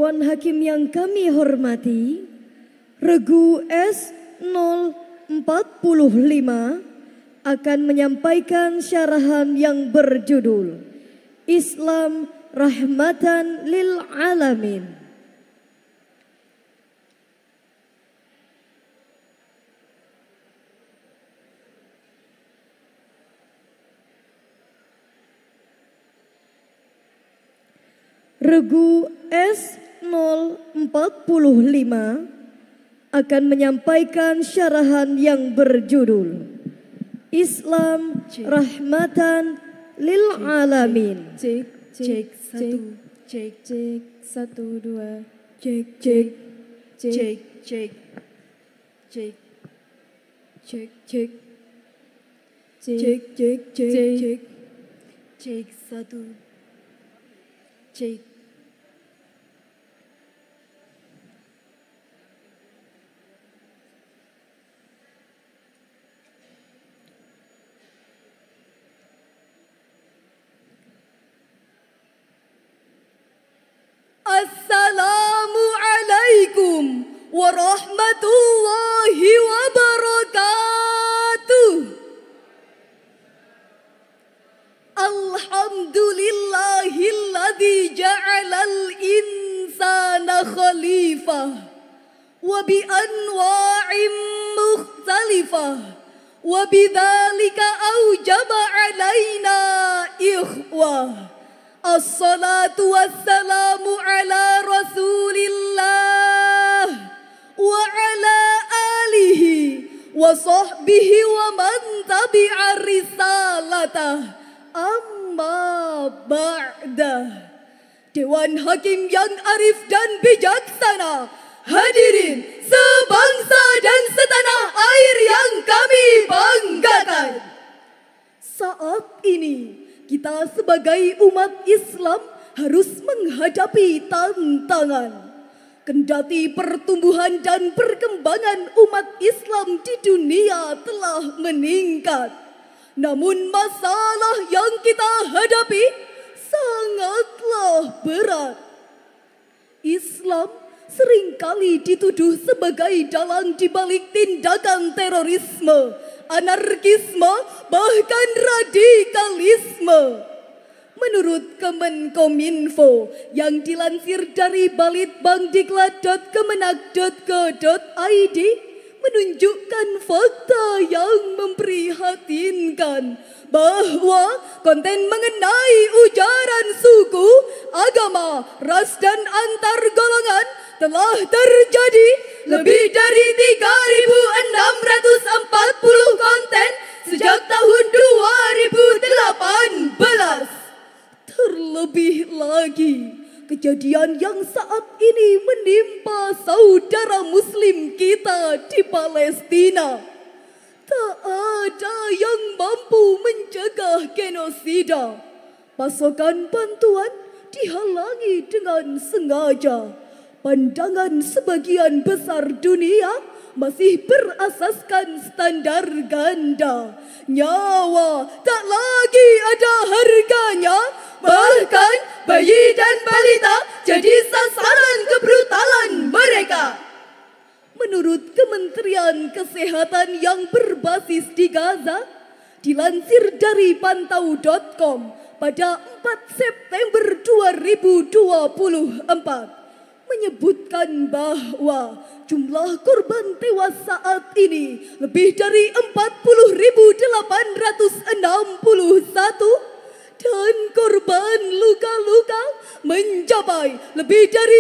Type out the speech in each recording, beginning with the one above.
Dewan Hakim yang kami hormati, Regu S045 akan menyampaikan syarahan yang berjudul Islam Rahmatan lil Alamin. Regu S045 akan menyampaikan syarahan yang berjudul Islam Rahmatan lil Alamin. Cek, cek, satu, cek, cek, 1, 2, cek, cek, cek, cek, cek, cek, cek, cek, cek, cek, cek, satu, cek. Assalamualaikum warahmatullahi wabarakatuh. Alhamdulillahilladzi ja'alal insana khalifah wa bi anwa'im mukhtalifah wa bidzalika aujaba alaina ikhwah. Assalatu wassalamu ala rasulillah wa ala alihi wa sahbihi wa man tabi'a risalatah, amma ba'dah. Dewan Hakim yang arif dan bijaksana, hadirin sebangsa dan setanah air yang kami banggakan. Saat ini kita sebagai umat Islam harus menghadapi tantangan. Kendati pertumbuhan dan perkembangan umat Islam di dunia telah meningkat, namun masalah yang kita hadapi sangatlah berat. Islam seringkali dituduh sebagai dalang di balik tindakan terorisme, anarkisme, bahkan radikalisme. Menurut Kemenkominfo yang dilansir dari balitbangdiklat.kemenak.go.id menunjukkan fakta yang memprihatinkan bahwa konten mengenai ujaran suku, agama, ras dan antar golongan telah terjadi lebih dari 3.640 konten sejak tahun 2018. Terlebih lagi, kejadian yang saat ini menimpa saudara muslim kita di Palestina. Tak ada yang mampu mencegah genosida. Pasokan bantuan dihalangi dengan sengaja. Pandangan sebagian besar dunia masih berasaskan standar ganda. Nyawa tak lagi ada harganya. Bahkan bayi dan balita jadi sasaran kebrutalan mereka. Menurut Kementerian Kesehatan yang berbasis di Gaza, dilansir dari pantau.com pada 4 September 2024, menyebutkan bahwa jumlah korban tewas saat ini lebih dari 40.861 dan korban luka-luka mencapai lebih dari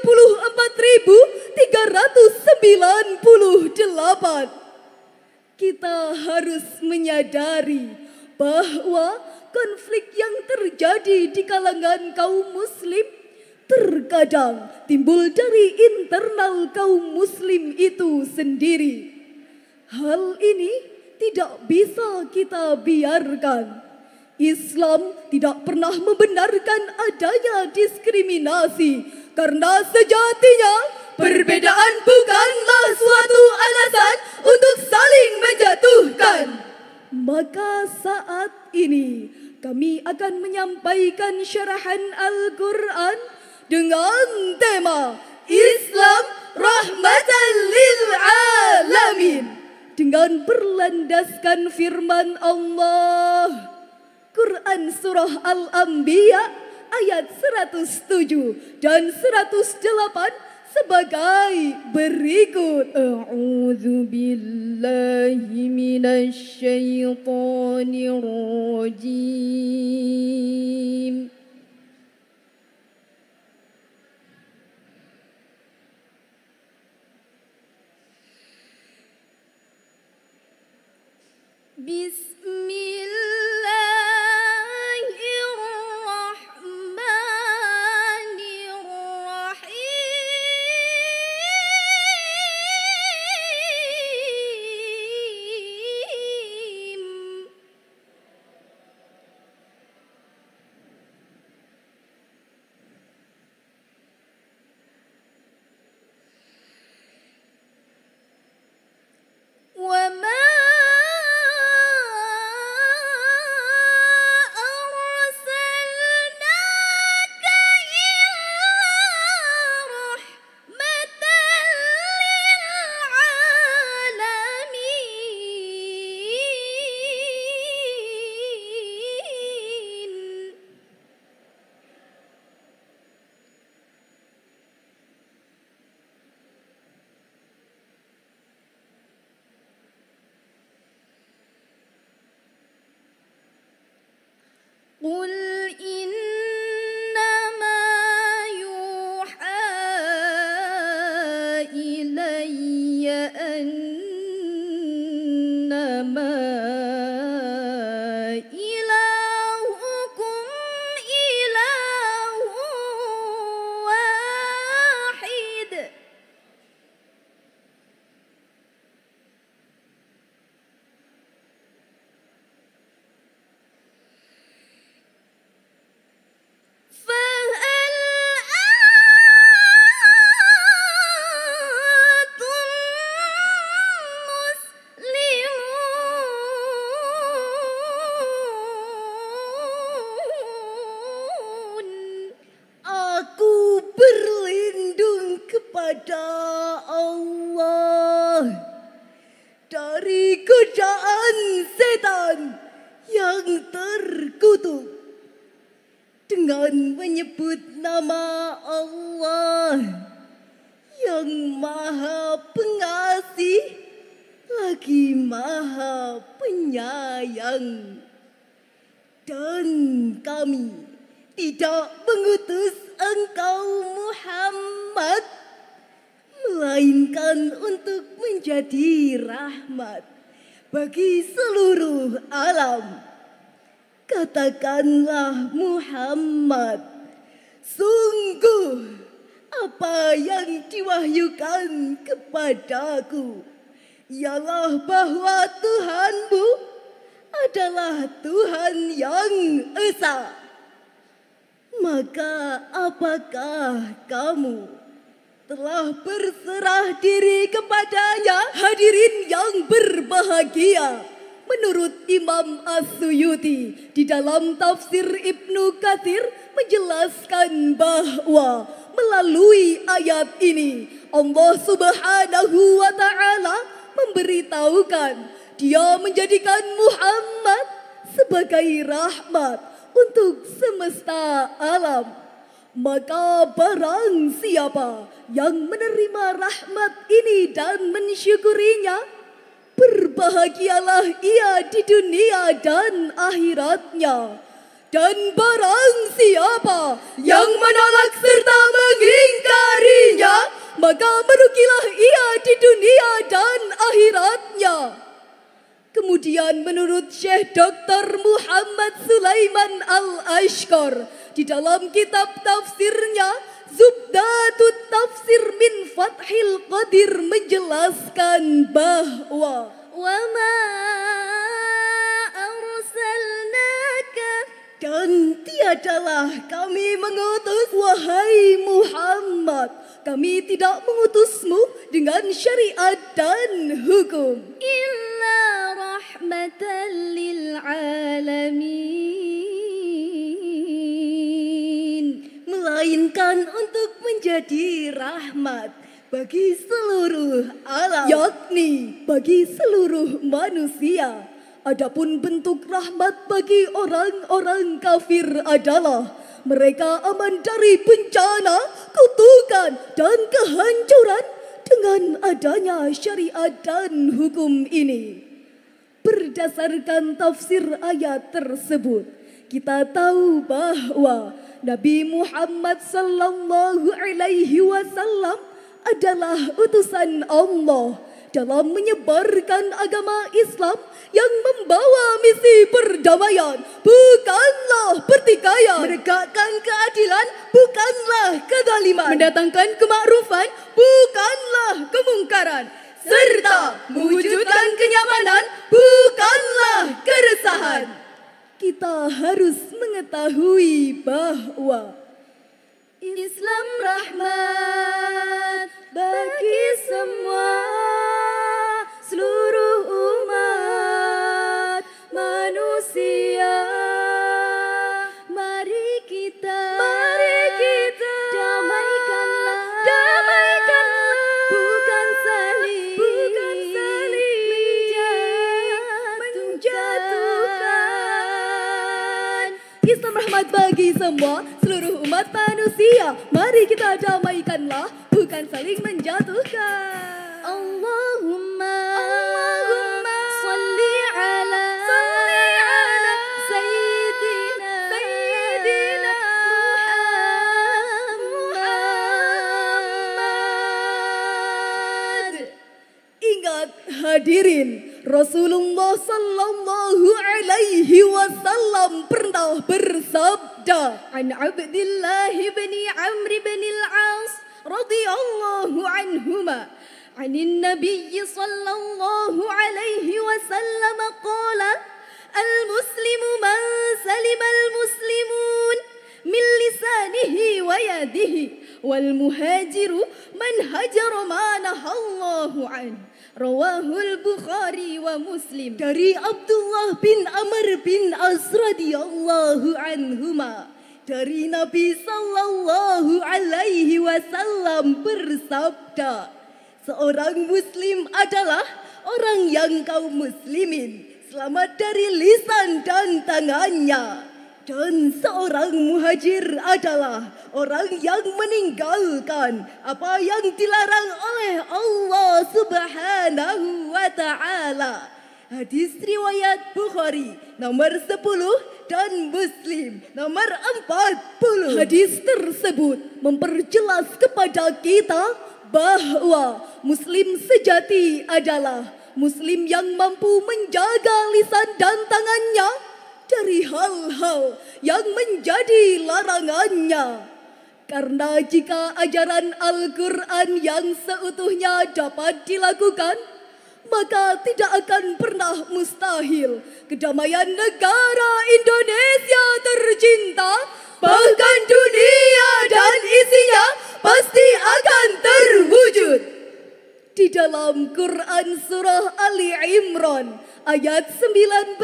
94.398. Kita harus menyadari bahwa konflik yang terjadi di kalangan kaum muslim terkadang timbul dari internal kaum muslim itu sendiri. Hal ini tidak bisa kita biarkan. Islam tidak pernah membenarkan adanya diskriminasi karena sejatinya perbedaan bukanlah suatu alasan untuk saling menjatuhkan. Maka saat ini kami akan menyampaikan syarahan Al-Quran dengan tema Islam Rahmatan lil Alamin dengan berlandaskan firman Allah. Quran Surah Al-Anbiya ayat 107 dan 108 sebagai berikut. A'udzu billahi minasy syaithanir rajim. Qul innama yuha ilayya annama ilahukum ilahu wahid. Aku berlindung kepada Allah dari godaan setan yang terkutuk dengan menyebut nama Allah yang Maha Pengasih lagi Maha Penyayang. Dan kami tidak mengutus engkau Muhammad melainkan untuk menjadi rahmat bagi seluruh alam. Katakanlah Muhammad, sungguh apa yang diwahyukan kepadaku ialah bahwa Tuhanmu adalah Tuhan yang esa. Maka apakah kamu telah berserah diri kepadanya? Hadirin yang berbahagia, menurut Imam As-Suyuti di dalam tafsir Ibnu Katsir menjelaskan bahwa melalui ayat ini Allah Subhanahu wa taala memberitahukan Dia menjadikan Muhammad sebagai rahmat untuk semesta alam. Maka barang siapa yang menerima rahmat ini dan mensyukurinya, berbahagialah ia di dunia dan akhiratnya. Dan barang siapa yang menolak serta mengingkarinya, maka merugilah ia di dunia dan akhiratnya. Kemudian menurut Syekh Dr. Muhammad Sulaiman Al-Ashqar di dalam kitab tafsirnya Zubdatut Tafsir min Fathil Qadir menjelaskan bahwa wa ma arsalnaka, dan tiadalah kami mengutus wahai Muhammad, kami tidak mengutusmu dengan syariat dan hukum, illa rahmatan lil alamin, melainkan untuk menjadi rahmat bagi seluruh alam, yakni bagi seluruh manusia. Adapun bentuk rahmat bagi orang-orang kafir adalah mereka aman dari bencana, kutukan, dan kehancuran dengan adanya syariat dan hukum ini. Berdasarkan tafsir ayat tersebut, kita tahu bahwa Nabi Muhammad sallallahu alaihi wasallam adalah utusan Allah dalam menyebarkan agama Islam yang membawa misi perdamaian, bukanlah pertikaian, menegakkan keadilan, bukanlah kezaliman, mendatangkan kemakrufan, bukanlah kemungkaran, serta mewujudkan kenyamanan, bukanlah keresahan. Kita harus mengetahui bahwa Islam rahmat bagi semua seluruh umat manusia. Mari kita damaikanlah, bukan saling menjatuhkan. Islam rahmat bagi semua seluruh umat manusia. Mari kita damaikanlah, bukan saling menjatuhkan. Allahumma salli ala Sayyidina Muhammad. Ingat hadirin, Rasulullah sallallahu alaihi wasallam pernah bersabda, an Abdullah bin Amr bin al-As radhiyallahu anhuma, anin Nabi sallallahu alaihi wasallam qala, al-muslimu man salima al-muslimun min lisanihi wa yadihi, wal muhajiru man hajara ma nahallahu anhu. Rawahul Bukhari wa Muslim. Dari Abdullah bin Amr bin As radhiyallahu anhuma, dari Nabi sallallahu alaihi wasallam bersabda, seorang muslim adalah orang yang kaum muslimin selamat dari lisan dan tangannya. Dan seorang muhajir adalah orang yang meninggalkan apa yang dilarang oleh Allah Subhanahu wa Ta'ala. Hadis riwayat Bukhari nomor 10 dan Muslim nomor 40. Hadis tersebut memperjelas kepada kita bahwa Muslim sejati adalah Muslim yang mampu menjaga lisan dan tangannya dari hal-hal yang menjadi larangannya. Karena jika ajaran Al-Quran yang seutuhnya dapat dilakukan, maka tidak akan pernah mustahil kedamaian negara Indonesia tercinta, bahkan dunia dan isinya pasti akan terwujud. Di dalam Quran surah Ali Imran ayat 19,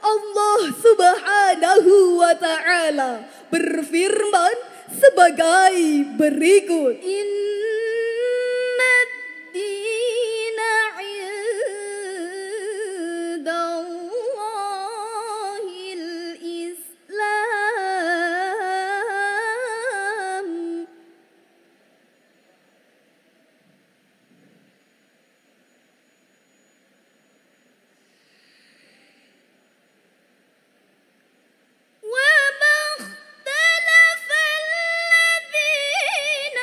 Allah Subhanahu wa Ta'ala berfirman sebagai berikut. Inna dina indallahil Islam. وما اختلف الذين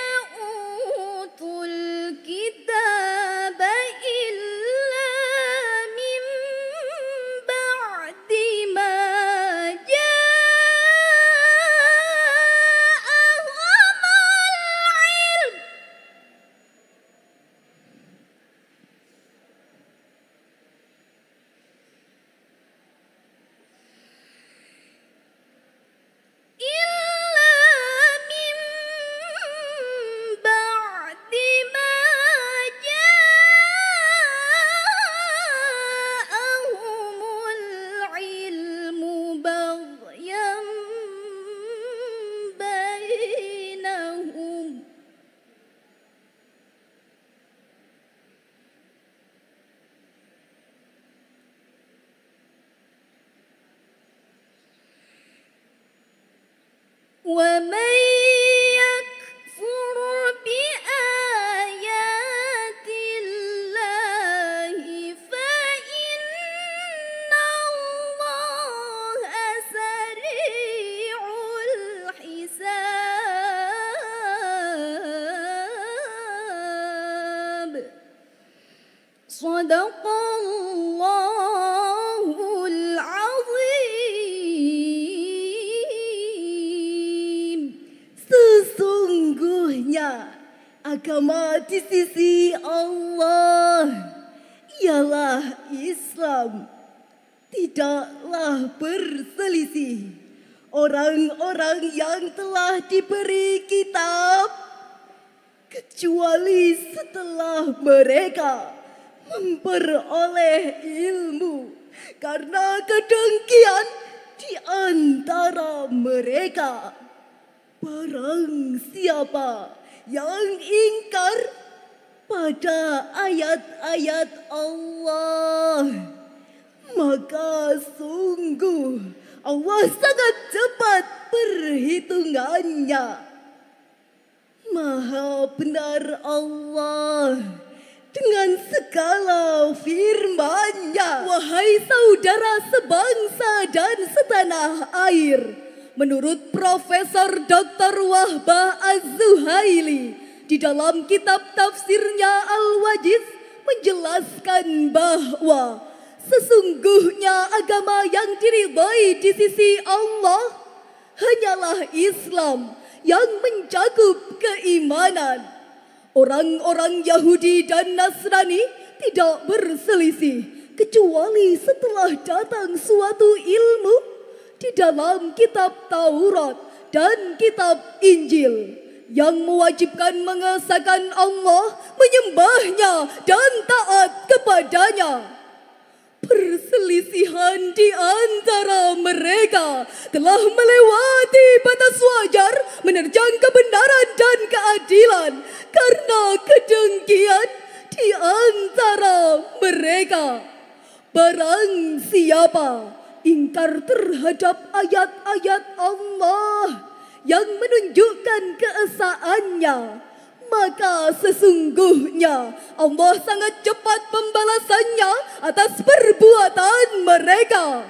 Sadaqallahul azim. Sesungguhnya agama di sisi Allah ialah Islam. Tidaklah berselisih orang-orang yang telah diberi kitab kecuali setelah mereka memperoleh ilmu karena kedengkian di antara mereka. Barang siapa yang ingkar pada ayat-ayat Allah, maka sungguh Allah sangat cepat perhitungannya. Maha benar Allah dengan segala firman-Nya. Wahai saudara sebangsa dan setanah air, menurut Profesor Dr. Wahbah Az-Zuhaili di dalam kitab tafsirnya Al-Wajiz menjelaskan bahwa sesungguhnya agama yang diridhai di sisi Allah hanyalah Islam yang mencakup keimanan. Orang-orang Yahudi dan Nasrani tidak berselisih kecuali setelah datang suatu ilmu di dalam kitab Taurat dan kitab Injil yang mewajibkan mengesahkan Allah, menyembahnya dan taat kepadanya. Perselisihan di antara mereka telah melewati batas wajar menerjang kebenaran dan keadilan karena kedengkian di antara mereka. Barang siapa ingkar terhadap ayat-ayat Allah yang menunjukkan keesaannya, maka sesungguhnya Allah sangat cepat pembalasannya atas perbuatan mereka.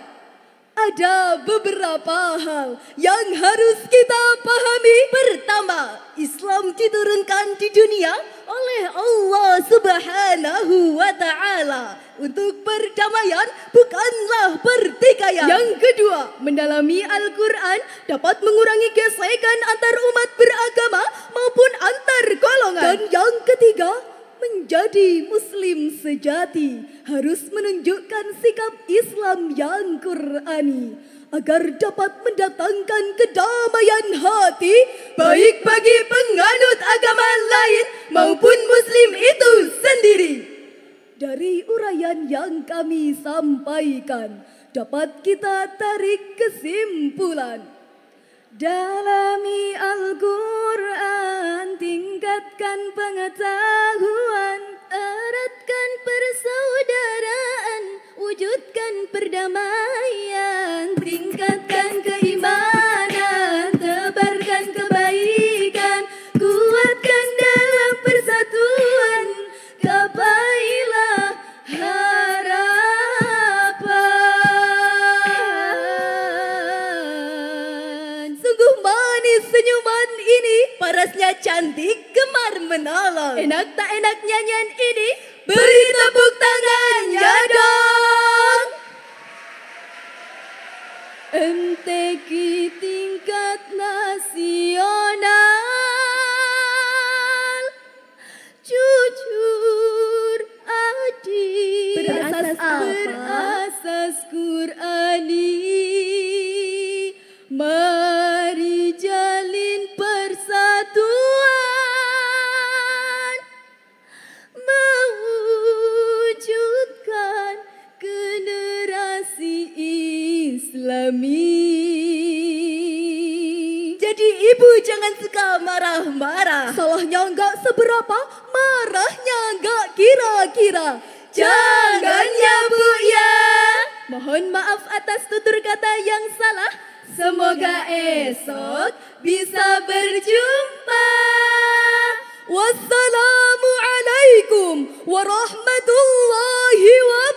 Ada beberapa hal yang harus kita pahami. Pertama, Islam diturunkan di dunia oleh Allah Subhanahu wa Ta'ala untuk perdamaian, bukanlah pertikaian. Yang kedua, mendalami Al-Quran dapat mengurangi gesekan antar umat beragama maupun antar golongan. Dan yang ketiga, menjadi Muslim sejati harus menunjukkan sikap Islam yang Qur'ani agar dapat mendatangkan kedamaian hati baik bagi penganut agama lain maupun Muslim itu sendiri. Dari uraian yang kami sampaikan dapat kita tarik kesimpulan. Dalami Al-Quran, tingkatkan pengetahuan, eratkan persaudaraan, wujudkan perdamaian, tingkatkan keimanan, tebarkan kebaikan, kuatkan dalam persatuan, gapailah harapan. Sungguh manis senyuman ini, parasnya cantik, gemar menolong. Enak tak enak nyanyian ini? Beri tepuk tangannya dong. MTQ tingkat nasional, jujur, adil, berasas Qur'ani. Mari jalin persatuan, mewujudkan generasi Islami. Jadi ibu jangan suka marah-marah. Salahnya enggak seberapa, marahnya enggak kira-kira. Jangan ya Bu ya. Mohon maaf atas tutur kata yang salah. Semoga esok bisa berjumpa. Wassalamualaikum warahmatullahi wabarakatuh.